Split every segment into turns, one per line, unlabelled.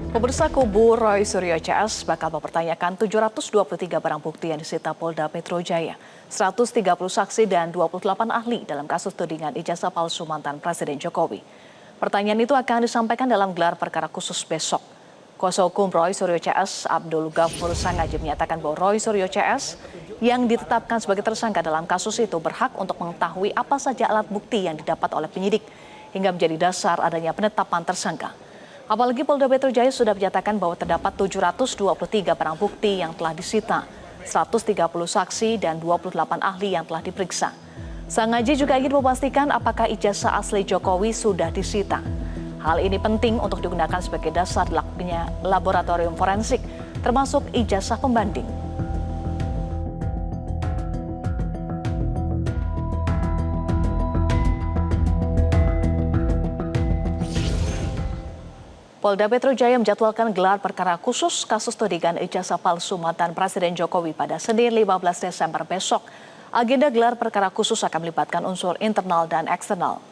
Pemirsa, kubu Roy Suryo CS bakal mempertanyakan 723 barang bukti yang disita Polda Metro Jaya, 130 saksi dan 28 ahli dalam kasus tudingan ijazah palsu mantan Presiden Jokowi. Pertanyaan itu akan disampaikan dalam gelar perkara khusus besok. Kuasa hukum Roy Suryo CS, Abdul Ghafur Sangaji, menyatakan bahwa Roy Suryo CS yang ditetapkan sebagai tersangka dalam kasus itu berhak untuk mengetahui apa saja alat bukti yang didapat oleh penyidik hingga menjadi dasar adanya penetapan tersangka. Apalagi Polda Metro Jaya sudah menyatakan bahwa terdapat 723 barang bukti yang telah disita, 130 saksi dan 28 ahli yang telah diperiksa. Sangaji juga ingin memastikan apakah ijazah asli Jokowi sudah disita. Hal ini penting untuk digunakan sebagai dasar dilakukannya laboratorium forensik, termasuk ijazah pembanding. Polda Metro Jaya menjadwalkan gelar perkara khusus kasus tudingan ijazah palsu mantan Presiden Jokowi pada Senin 15 Desember besok. Agenda gelar perkara khusus akan melibatkan unsur internal dan eksternal.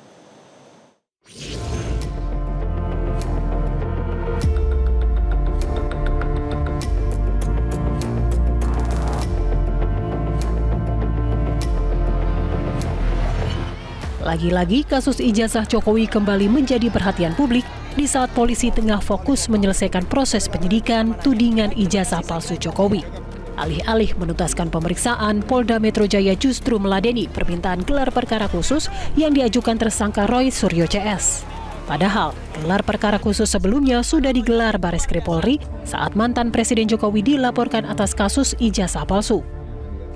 Lagi-lagi kasus ijazah Jokowi kembali menjadi perhatian publik di saat polisi tengah fokus menyelesaikan proses penyidikan tudingan ijazah palsu Jokowi. Alih-alih menuntaskan pemeriksaan, Polda Metro Jaya justru meladeni permintaan gelar perkara khusus yang diajukan tersangka Roy Suryo CS. Padahal, gelar perkara khusus sebelumnya sudah digelar Bareskrim Polri saat mantan Presiden Jokowi dilaporkan atas kasus ijazah palsu.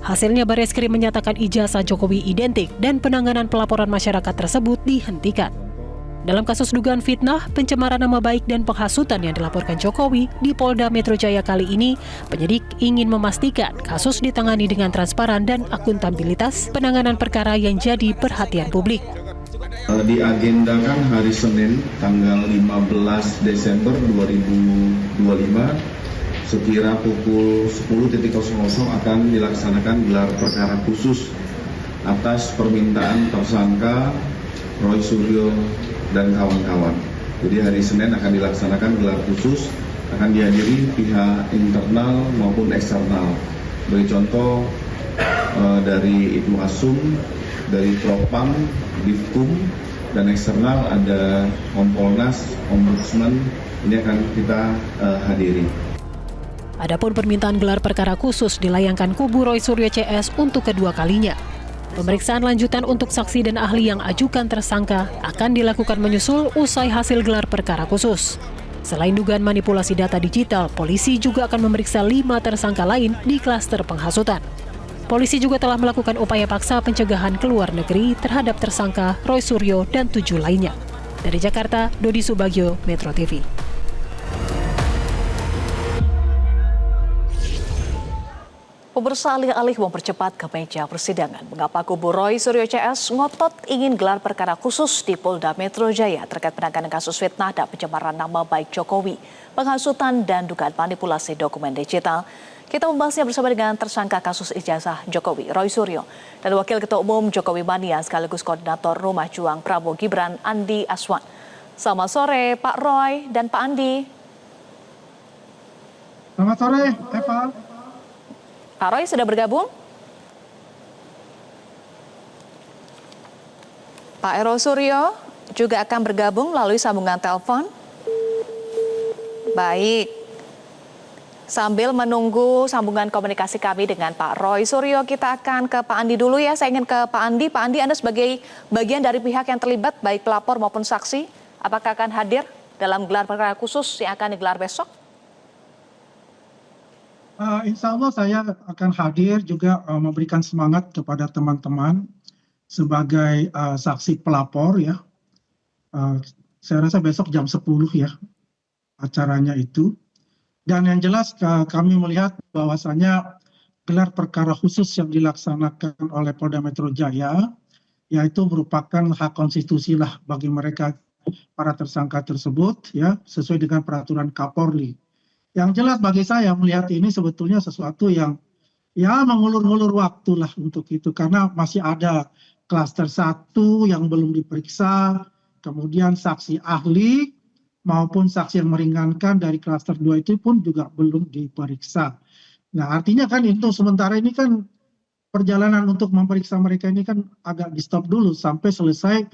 Hasilnya Bareskrim menyatakan ijazah Jokowi identik dan penanganan pelaporan masyarakat tersebut dihentikan. Dalam kasus dugaan fitnah, pencemaran nama baik dan penghasutan yang dilaporkan Jokowi di Polda Metro Jaya kali ini, penyidik ingin memastikan kasus ditangani dengan transparan dan akuntabilitas penanganan perkara yang jadi perhatian publik.
Diagendakan hari Senin tanggal 15 Desember 2025 sekira pukul 10.00 akan dilaksanakan gelar perkara khusus atas permintaan tersangka Roy Suryo dan kawan-kawan. Jadi hari Senin akan dilaksanakan gelar khusus, akan dihadiri pihak internal maupun eksternal. Beri contoh dari Ibnu Asum, dari Propam, Divkum, dan eksternal ada Kompolnas, Ombudsman, ini akan kita hadiri.
Adapun permintaan gelar perkara khusus dilayangkan kubu Roy Suryo CS untuk kedua kalinya. Pemeriksaan lanjutan untuk saksi dan ahli yang ajukan tersangka akan dilakukan menyusul usai hasil gelar perkara khusus. Selain dugaan manipulasi data digital, polisi juga akan memeriksa 5 tersangka lain di klaster penghasutan. Polisi juga telah melakukan upaya paksa pencegahan ke luar negeri terhadap tersangka Roy Suryo dan 7 lainnya. Dari Jakarta, Dodi Subagio, Metro TV.
Pemirsa, alih-alih mempercepat ke meja persidangan, mengapa kubu Roy Suryo CS ngotot ingin gelar perkara khusus di Polda Metro Jaya terkait penanganan kasus fitnah dan pencemaran nama baik Jokowi, penghasutan dan dugaan manipulasi dokumen digital. Kita membahasnya bersama dengan tersangka kasus ijazah Jokowi, Roy Suryo, dan Wakil Ketua Umum Jokowi Mania sekaligus Koordinator Rumah Juang Prabowo Gibran, Andi Aswan. Selamat sore Pak Roy dan Pak Andi.
Selamat sore, Eva.
Pak Roy sudah bergabung? Pak Roy Suryo juga akan bergabung melalui sambungan telepon. Baik. Sambil menunggu sambungan komunikasi kami dengan Pak Roy Suryo, kita akan ke Pak Andi dulu ya. Saya ingin ke Pak Andi. Pak Andi, Anda sebagai bagian dari pihak yang terlibat, baik pelapor maupun saksi, apakah akan hadir dalam gelar perkara khusus yang akan digelar besok?
Insya Allah saya akan hadir juga memberikan semangat kepada teman-teman sebagai saksi pelapor ya. Saya rasa besok jam 10 ya acaranya itu. Dan yang jelas kami melihat bahwasannya gelar perkara khusus yang dilaksanakan oleh Polda Metro Jaya yaitu merupakan hak konstitusi lah bagi mereka para tersangka tersebut ya sesuai dengan peraturan Kapolri. Yang jelas bagi saya melihat ini sebetulnya sesuatu yang ya mengulur-ngulur waktu lah untuk itu. Karena masih ada klaster 1 yang belum diperiksa, kemudian saksi ahli, maupun saksi yang meringankan dari klaster 2 itu pun juga belum diperiksa. Nah, artinya kan itu sementara ini kan perjalanan untuk memeriksa mereka ini kan agak di stop dulu sampai selesai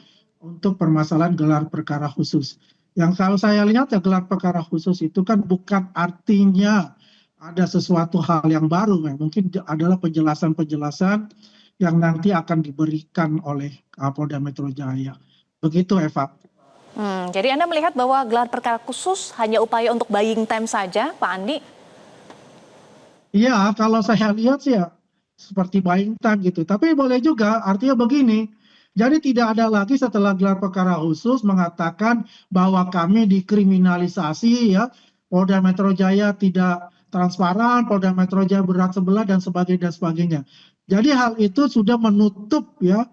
untuk permasalahan gelar perkara khusus. Yang kalau saya lihat ya gelar perkara khusus itu kan bukan artinya ada sesuatu hal yang baru, mungkin adalah penjelasan-penjelasan yang nanti akan diberikan oleh Polda Metro Jaya. Begitu, Eva.
Jadi Anda melihat bahwa gelar perkara khusus hanya upaya untuk buying time saja, Pak Andi?
Iya, kalau saya lihat sih ya seperti buying time gitu. Tapi boleh juga artinya begini, jadi tidak ada lagi setelah gelar perkara khusus mengatakan bahwa kami dikriminalisasi ya, Polda Metro Jaya tidak transparan, Polda Metro Jaya berat sebelah dan sebagainya. Jadi hal itu sudah menutup ya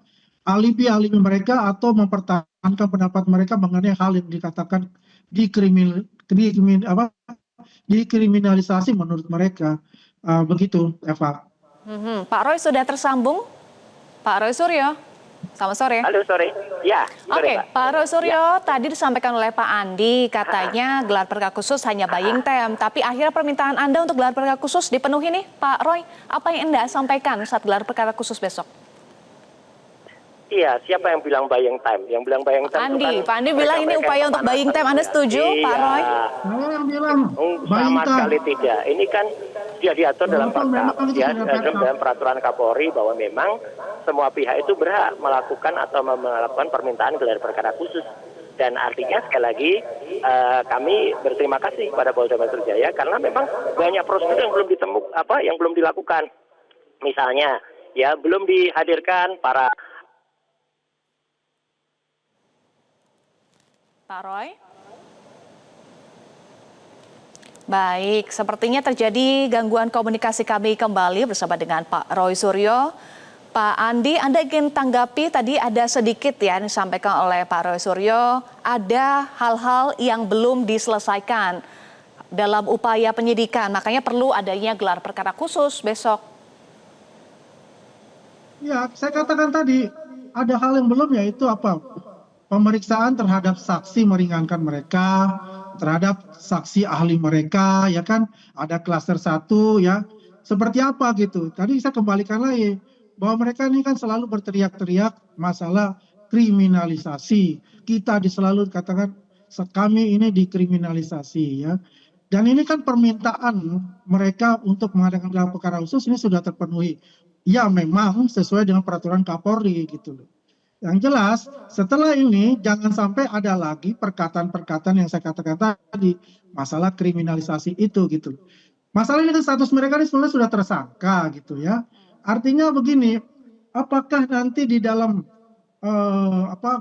alibi-alibi mereka atau mempertahankan pendapat mereka mengenai hal yang dikatakan dikriminalisasi menurut mereka. Begitu, Eva.
Pak Roy sudah tersambung? Pak Roy Suryo, selamat sore.
Halo, sore. Ya, sore,
Oke, Pak Roy Suryo,
Ya.
tadi disampaikan oleh Pak Andi, katanya gelar perkara khusus hanya buying time, tapi akhirnya permintaan Anda untuk gelar perkara khusus dipenuhi nih, Pak Roy. Apa yang Anda sampaikan saat gelar perkara khusus besok?
Iya, siapa yang bilang buying time? Yang bilang buying time
Andi,
itu kan
Pak Andi bilang ini upaya untuk buying time. Anda setuju,
iya.
Pak Roy?
Saya yang bilang
Sama sekali tidak. Ini kan sudah diatur dalam dalam peraturan Kapolri bahwa memang semua pihak itu berhak melakukan atau melakukan permintaan gelar perkara khusus. Dan artinya sekali lagi kami berterima kasih kepada Polda Metro Jaya karena memang banyak prosedur yang belum yang belum dilakukan. Misalnya, ya belum dihadirkan para
Pak Roy? Baik, sepertinya terjadi gangguan komunikasi kami kembali bersama dengan Pak Roy Suryo. Pak Andi, Anda ingin tanggapi tadi ada sedikit ya yang disampaikan oleh Pak Roy Suryo, ada hal-hal yang belum diselesaikan dalam upaya penyidikan, makanya perlu adanya gelar perkara khusus besok.
Ya, saya katakan tadi ada hal yang belum yaitu apa? Pemeriksaan terhadap saksi meringankan mereka, terhadap saksi ahli mereka, ya kan? Ada klaster 1 ya. Seperti apa gitu. Tadi saya kembalikan lagi bahwa mereka ini kan selalu berteriak-teriak masalah kriminalisasi. Kita selalu katakan kami ini dikriminalisasi ya. Dan ini kan permintaan mereka untuk mengadakan gelar perkara khusus ini sudah terpenuhi. Ya memang sesuai dengan peraturan Kapolri gitu loh. Yang jelas setelah ini jangan sampai ada lagi perkataan-perkataan yang saya katakan tadi masalah kriminalisasi itu gitu. Masalah ini kan status mereka ini sebenarnya sudah tersangka gitu ya. Artinya begini, apakah nanti di dalam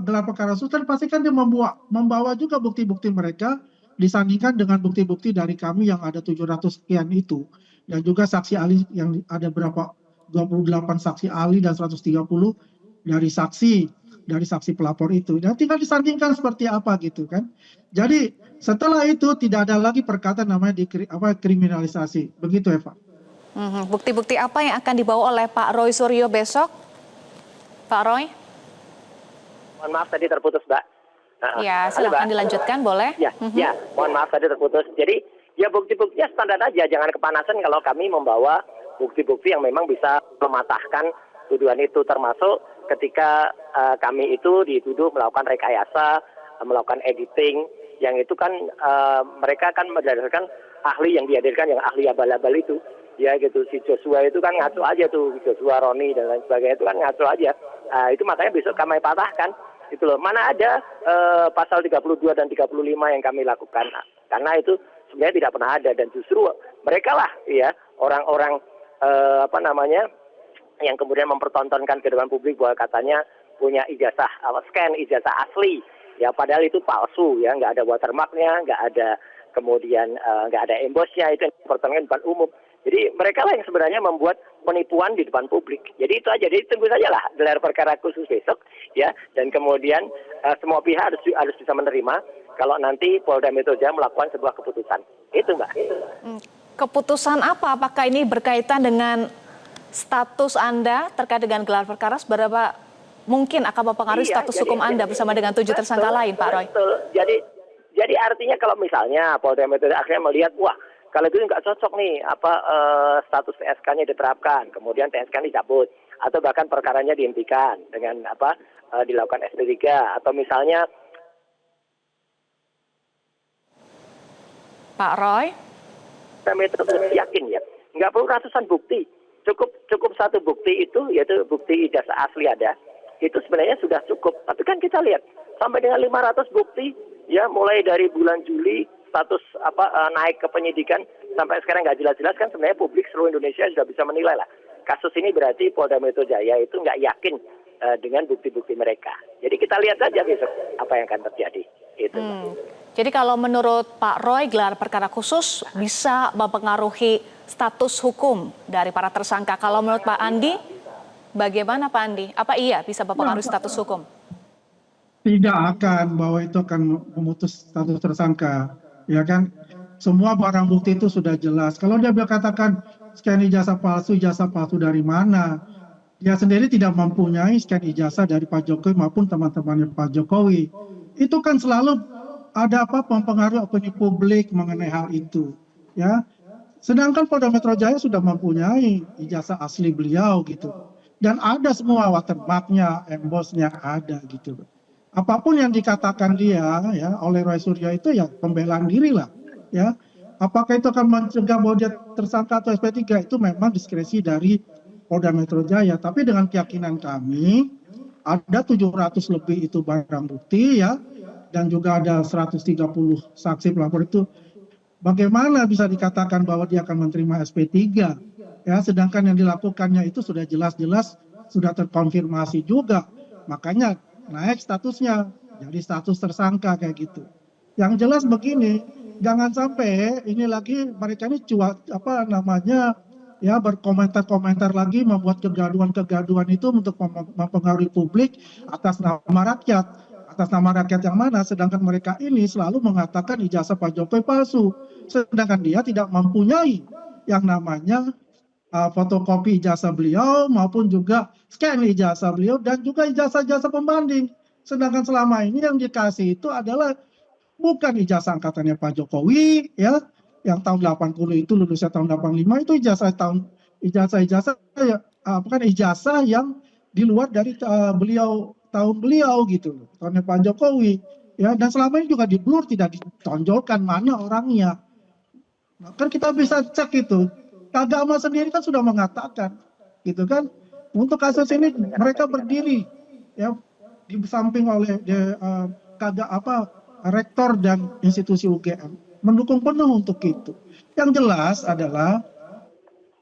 gelar perkara khusus kan pasti kan dia membawa juga bukti-bukti mereka disandingkan dengan bukti-bukti dari kami yang ada 700 sekian itu dan juga saksi ahli yang ada berapa 28 saksi ahli dan 130 dari saksi pelapor itu. Dan tinggal disandingkan seperti apa gitu kan. Jadi setelah itu tidak ada lagi perkataan namanya kriminalisasi. Begitu Eva.
Bukti-bukti apa yang akan dibawa oleh Pak Roy Suryo besok? Pak Roy?
Mohon maaf tadi terputus, Mbak.
Ya, silakan dilanjutkan boleh.
Ya, mohon maaf tadi terputus. Jadi ya bukti-buktinya standar aja, jangan kepanasan kalau kami membawa bukti-bukti yang memang bisa mematahkan tuduhan itu, termasuk ketika kami itu dituduh melakukan rekayasa, melakukan editing, yang itu kan mereka kan berdasarkan ahli yang dihadirkan, yang ahli abal-abal itu, ya gitu. Si Joshua itu kan ngaco aja tuh, Joshua Roni dan lain sebagainya itu kan ngaco aja. Itu makanya besok kami patahkan, itu loh. Mana ada pasal 32 dan 35 yang kami lakukan, karena itu sebenarnya tidak pernah ada dan justru mereka lah, ya orang-orang yang kemudian mempertontonkan ke depan publik bahwa katanya punya ijazah scan ijazah asli, ya padahal itu palsu, ya nggak ada watermarknya, nggak ada kemudian nggak ada embossnya, itu yang dipertontonkan di depan umum. Jadi mereka lah yang sebenarnya membuat penipuan di depan publik. Jadi itu aja, jadi tunggu saja lah gelar perkara khusus besok, ya, dan kemudian semua pihak harus bisa menerima kalau nanti Polda Metro Jaya melakukan sebuah keputusan. Itu Mbak.
Keputusan apa? Apakah ini berkaitan dengan status Anda terkait dengan gelar perkara, seberapa mungkin akan mempengaruhi status hukum Anda bersama dengan 7 tersangka lain, Pak Roy?
Betul. Jadi artinya kalau misalnya Polda Metro Jaya akhirnya melihat, wah kalau itu nggak cocok nih status TSK-nya diterapkan, kemudian TSK dicabut, atau bahkan perkaranya dihentikan dengan dilakukan SP3, atau misalnya
Pak Roy?
Metro yakin ya, nggak perlu ratusan bukti, cukup satu bukti itu, yaitu bukti ijazah asli ada, itu sebenarnya sudah cukup. Tapi kan kita lihat sampai dengan 500 bukti, ya mulai dari bulan Juli status naik ke penyidikan sampai sekarang nggak jelas-jelas, kan sebenarnya publik seluruh Indonesia sudah bisa menilai lah. Kasus ini berarti Polda Metro Jaya itu nggak yakin dengan bukti-bukti mereka. Jadi kita lihat saja besok apa yang akan terjadi. Itu.
Jadi kalau menurut Pak Roy, gelar perkara khusus bisa mempengaruhi status hukum dari para tersangka. Kalau menurut Pak Andi, bagaimana Pak Andi? Apa iya bisa mempengaruhi status hukum?
Tidak akan, bahwa itu akan memutus status tersangka. Ya kan, semua barang bukti itu sudah jelas. Kalau dia katakan scan ijazah palsu dari mana? Dia sendiri tidak mempunyai scan ijazah dari Pak Jokowi maupun teman-temannya Pak Jokowi. Itu kan selalu ada mempengaruhi opini publik mengenai hal itu. Ya, sedangkan Polda Metro Jaya sudah mempunyai ijazah asli beliau gitu. Dan ada semua watermarknya, embossnya ada gitu. Apapun yang dikatakan dia ya oleh Roy Suryo itu ya pembelaan diri lah ya. Apakah itu akan mencegah bahwa dia tersangka atau SP3 itu memang diskresi dari Polda Metro Jaya. Tapi dengan keyakinan kami ada 700 lebih itu barang bukti ya, dan juga ada 130 saksi pelapor itu. Bagaimana bisa dikatakan bahwa dia akan menerima SP3 ya, sedangkan yang dilakukannya itu sudah jelas-jelas sudah terkonfirmasi juga. Makanya naik statusnya jadi status tersangka kayak gitu. Yang jelas begini, jangan sampai ini lagi mereka ini berkomentar-komentar lagi, membuat kegaduhan itu untuk mempengaruhi publik atas nama rakyat. Atas nama rakyat yang mana, sedangkan mereka ini selalu mengatakan ijazah Pak Jokowi palsu. Sedangkan dia tidak mempunyai yang namanya fotokopi ijazah beliau maupun juga scan ijazah beliau dan juga ijazah-ijazah pembanding. Sedangkan selama ini yang dikasih itu adalah bukan ijazah angkatannya Pak Jokowi ya, yang tahun 80 itu lulusnya tahun 85 itu ijazah yang di luar dari tahun beliau gitu, tahunnya Pak Jokowi ya, dan selama ini juga di blur, tidak ditonjolkan mana orangnya. Kan kita bisa cek itu. Agama sendiri kan sudah mengatakan, gitu kan, untuk kasus ini mereka berdiri, ya, di samping oleh rektor dan institusi UGM mendukung penuh untuk itu. Yang jelas adalah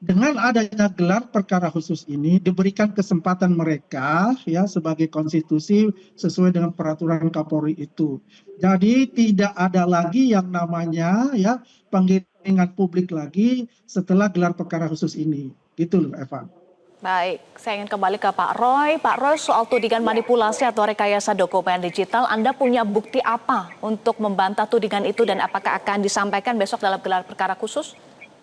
dengan adanya gelar perkara khusus ini diberikan kesempatan mereka, ya, sebagai konstitusi sesuai dengan peraturan Kapolri itu. Jadi tidak ada lagi yang namanya ya penggiringan publik lagi setelah gelar perkara khusus ini. Gitu loh, Eva.
Baik, saya ingin kembali ke Pak Roy. Pak Roy, soal tudingan manipulasi atau rekayasa dokumen digital, Anda punya bukti apa untuk membantah tudingan itu dan apakah akan disampaikan besok dalam gelar perkara khusus?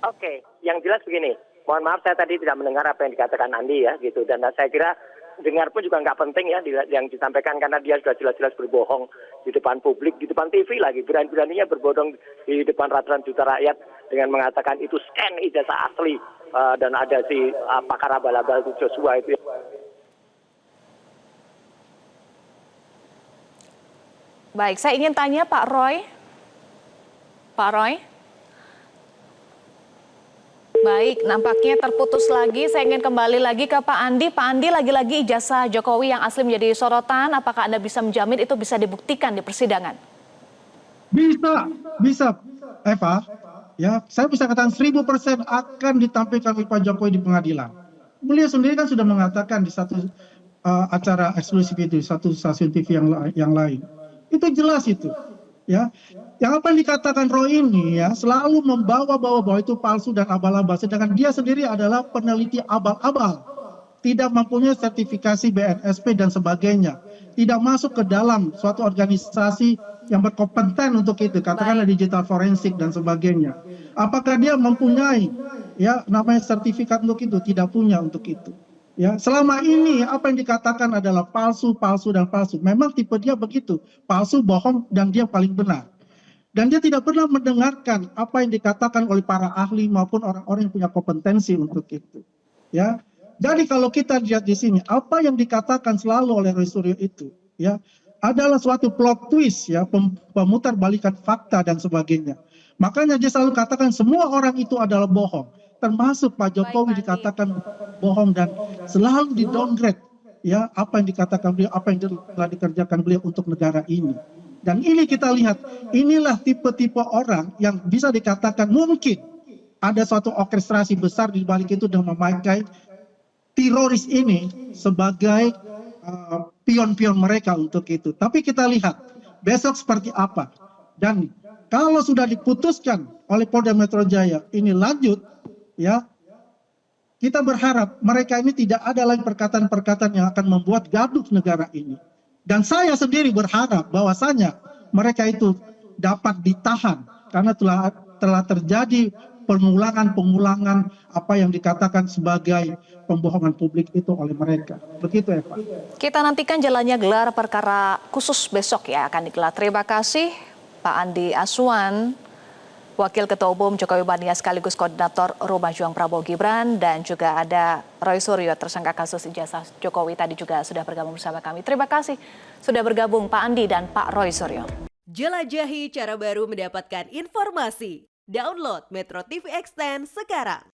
Oke, yang jelas begini. Mohon maaf saya tadi tidak mendengar apa yang dikatakan Andi ya gitu, dan saya kira dengar pun juga nggak penting ya yang disampaikan, karena dia sudah jelas-jelas berbohong di depan publik, di depan TV lagi, berani-beraninya berbohong di depan ratusan juta rakyat dengan mengatakan itu scan ijazah asli dan ada si pakar abal-abal itu Joshua itu.
Baik, saya ingin tanya Pak Roy. Pak Roy? Baik, nampaknya terputus lagi. Saya ingin kembali lagi ke Pak Andi. Pak Andi, lagi-lagi ijazah Jokowi yang asli menjadi sorotan. Apakah Anda bisa menjamin itu bisa dibuktikan di persidangan?
Bisa, Eva. Ya, saya bisa katakan 1000% akan ditampilkan oleh Pak Jokowi di pengadilan. Beliau sendiri kan sudah mengatakan di satu acara eksklusif itu, satu stasiun TV yang lain. Itu jelas itu. Ya, yang apa yang dikatakan Roy ini ya selalu membawa-bawa bahwa itu palsu dan abal-abal, sedangkan dia sendiri adalah peneliti abal-abal, tidak mempunyai sertifikasi BNSP dan sebagainya, tidak masuk ke dalam suatu organisasi yang berkompeten untuk itu, katakanlah digital forensik dan sebagainya. Apakah dia mempunyai ya namanya sertifikat untuk itu? Tidak punya untuk itu. Ya, selama ini apa yang dikatakan adalah palsu, palsu dan palsu. Memang tipe dia begitu, palsu, bohong, dan dia paling benar. Dan dia tidak pernah mendengarkan apa yang dikatakan oleh para ahli maupun orang-orang yang punya kompetensi untuk itu. Ya, jadi kalau kita lihat di sini, apa yang dikatakan selalu oleh Roy Suryo itu, ya, adalah suatu plot twist, ya, pemutar balikan fakta dan sebagainya. Makanya dia selalu katakan semua orang itu adalah bohong, termasuk Pak Jokowi dikatakan bohong dan selalu di downgrade, ya, apa yang dikatakan beliau, apa yang telah dikerjakan beliau untuk negara ini. Dan ini kita lihat, inilah tipe-tipe orang yang bisa dikatakan mungkin ada suatu orkestrasi besar di balik itu dan memakai teroris ini sebagai pion-pion mereka untuk itu. Tapi kita lihat besok seperti apa. Dan kalau sudah diputuskan oleh Polda Metro Jaya ini lanjut, ya, kita berharap mereka ini tidak ada lagi perkataan-perkataan yang akan membuat gaduh negara ini. Dan saya sendiri berharap bahwasanya mereka itu dapat ditahan karena telah terjadi pengulangan apa yang dikatakan sebagai pembohongan publik itu oleh mereka. Begitu, Eva.
Kita nantikan jalannya gelar perkara khusus besok ya akan digelar. Terima kasih Pak Andi Aswan, Wakil Ketua Umum Jokowi Mania sekaligus Koordinator Rumah Juang Prabowo Gibran, dan juga ada Roy Suryo, tersangka kasus ijazah Jokowi tadi juga sudah bergabung bersama kami. Terima kasih sudah bergabung Pak Andi dan Pak Roy Suryo.
Jelajahi cara baru mendapatkan informasi. Download Metro TV Extend sekarang.